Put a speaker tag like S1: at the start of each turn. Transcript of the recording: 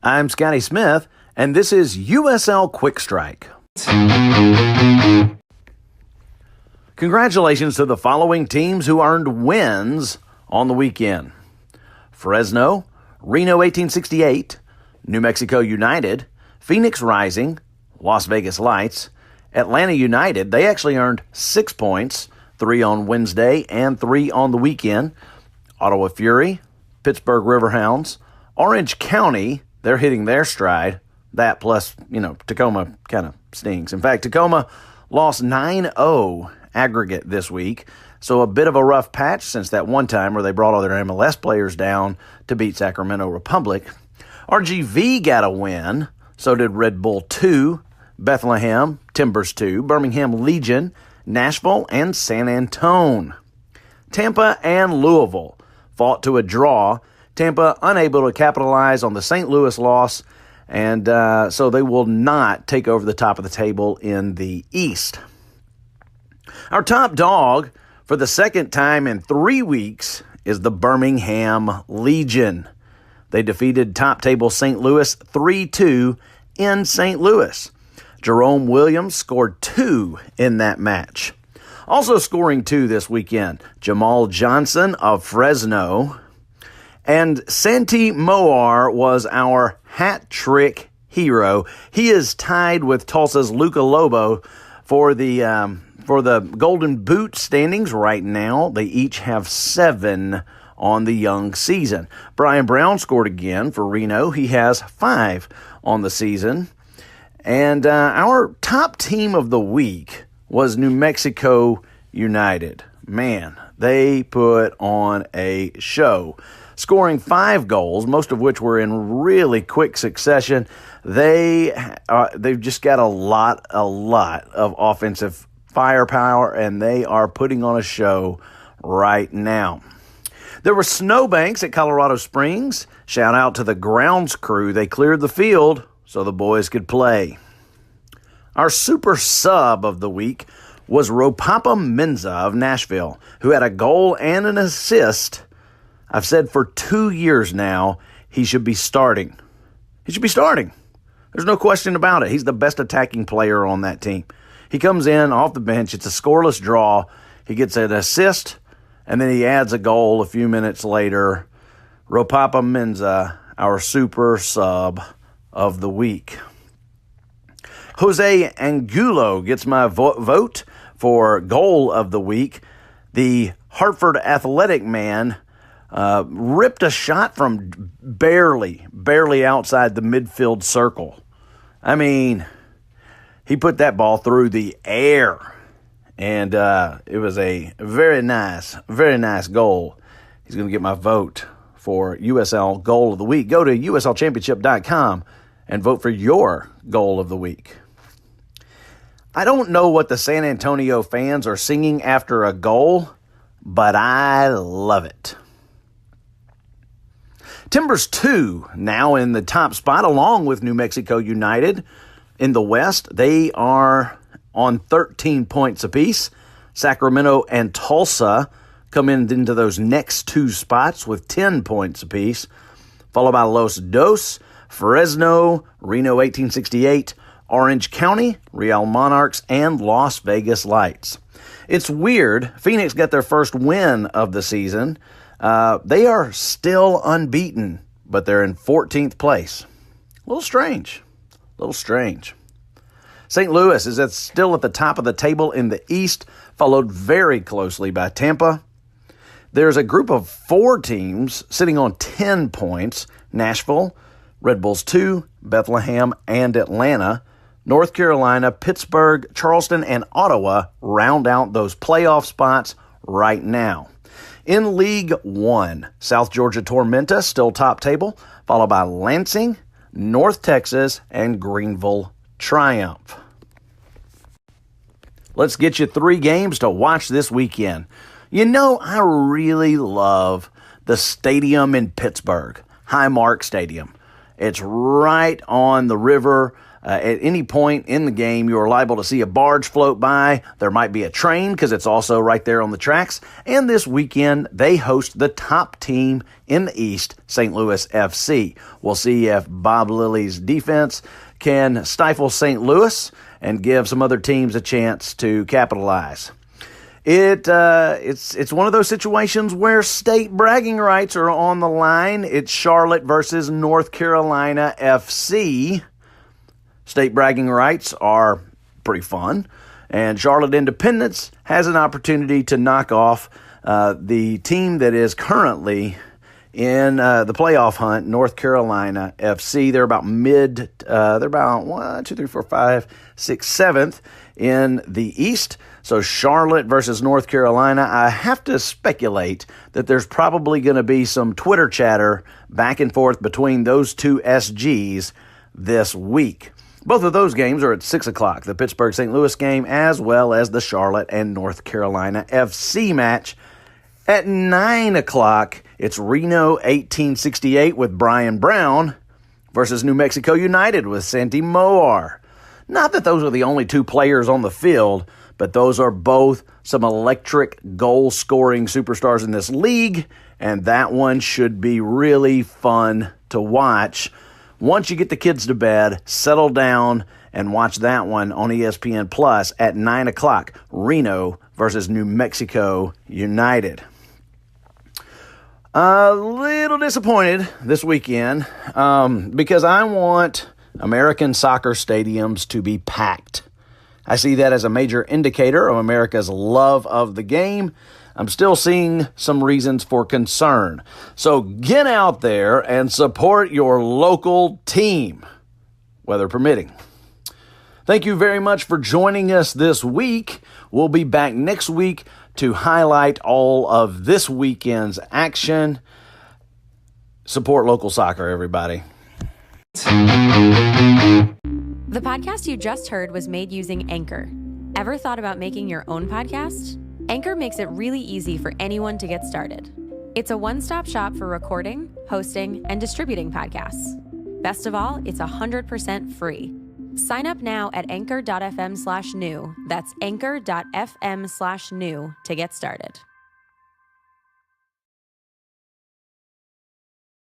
S1: I'm Scotty Smith, and this is USL Quick Strike. Congratulations to the following teams who earned wins on the weekend. Fresno, Reno 1868, New Mexico United, Phoenix Rising, Las Vegas Lights, Atlanta United. They actually earned 6 points, 3 on Wednesday and 3 on the weekend. Ottawa Fury, Pittsburgh Riverhounds, Orange County, they're hitting their stride. That plus, Tacoma kind of stings. In fact, Tacoma lost 9-0 aggregate this week, so a bit of a rough patch since that one time where they brought all their MLS players down to beat Sacramento Republic. RGV got a win, so did Red Bull 2, Bethlehem, Timbers 2, Birmingham Legion, Nashville, and San Antone. Tampa and Louisville fought to a draw. Tampa unable to capitalize on the St. Louis loss, and so they will not take over the top of the table in the East. Our top dog for the second time in 3 weeks is the Birmingham Legion. They defeated top table St. Louis 3-2 in St. Louis. Jerome Williams scored 2 in that match. Also scoring 2 this weekend, Jamal Johnson of Fresno. And Santi Moar was our hat trick hero. He is tied with Tulsa's Luca Lobo for the Golden Boot standings right now. They each have 7 on the young season. Brian Brown scored again for Reno. He has 5 on the season. And our top team of the week was New Mexico United. Man, they put on a show, scoring 5 goals, most of which were in really quick succession. They've just got a lot of offensive firepower, and they are putting on a show right now. There were snowbanks at Colorado Springs. Shout out to the grounds crew. They cleared the field so the boys could play. Our super sub of the week was Ropapa Menza of Nashville, who had a goal and an assist. I've said for 2 years now he should be starting. He should be starting. There's no question about it. He's the best attacking player on that team. He comes in off the bench. It's a scoreless draw. He gets an assist, and then he adds a goal a few minutes later. Ropapa Menza, our super sub of the week. Jose Angulo gets my vote for goal of the week. The Hartford Athletic man ripped a shot from barely outside the midfield circle. I mean, he put that ball through the air, and it was a very nice goal. He's going to get my vote for USL Goal of the Week. Go to uslchampionship.com and vote for your Goal of the Week. I don't know what the San Antonio fans are singing after a goal, but I love it. Timbers 2 now in the top spot along with New Mexico United in the West. They are on 13 points apiece. Sacramento and Tulsa come into those next 2 spots with 10 points apiece, followed by Los Dos, Fresno, Reno 1868, Orange County, Real Monarchs, and Las Vegas Lights. It's weird. Phoenix got their first win of the season. They are still unbeaten, but they're in 14th place. A little strange. St. Louis is still at the top of the table in the East, followed very closely by Tampa. There's a group of 4 teams sitting on 10 points. Nashville, Red Bulls 2, Bethlehem, and Atlanta. North Carolina, Pittsburgh, Charleston, and Ottawa round out those playoff spots right now. In League 1, South Georgia Tormenta still top table, followed by Lansing, North Texas, and Greenville Triumph. Let's get you 3 games to watch this weekend. I really love the stadium in Pittsburgh, Highmark Stadium. It's right on the river. At any point in the game, you are liable to see a barge float by. There might be a train because it's also right there on the tracks. And this weekend, they host the top team in the East, St. Louis FC. We'll see if Bob Lilly's defense can stifle St. Louis and give some other teams a chance to capitalize. It's one of those situations where state bragging rights are on the line. It's Charlotte versus North Carolina FC. State bragging rights are pretty fun, and Charlotte Independence has an opportunity to knock off the team that is currently in the playoff hunt, North Carolina FC. They're about they're about 1, 2, 3, 4, 5, 6, 7th in the East. So Charlotte versus North Carolina, I have to speculate that there's probably going to be some Twitter chatter back and forth between those two SGs this week. Both of those games are at 6 o'clock, the Pittsburgh-St. Louis game, as well as the Charlotte and North Carolina FC match. At 9 o'clock, it's Reno 1868 with Brian Brown versus New Mexico United with Santi Moar. Not that those are the only two players on the field, but those are both some electric goal-scoring superstars in this league, and that one should be really fun to watch. Once you get the kids to bed, settle down and watch that one on ESPN Plus at 9 o'clock, Reno versus New Mexico United. A little disappointed this weekend because I want American soccer stadiums to be packed. I see that as a major indicator of America's love of the game. I'm still seeing some reasons for concern. So get out there and support your local team, weather permitting. Thank you very much for joining us this week. We'll be back next week to highlight all of this weekend's action. Support local soccer, everybody.
S2: The podcast you just heard was made using Anchor. Ever thought about making your own podcast? Anchor makes it really easy for anyone to get started. It's a one-stop shop for recording, hosting, and distributing podcasts. Best of all, it's 100% free. Sign up now at anchor.fm/new. That's anchor.fm/new to get started.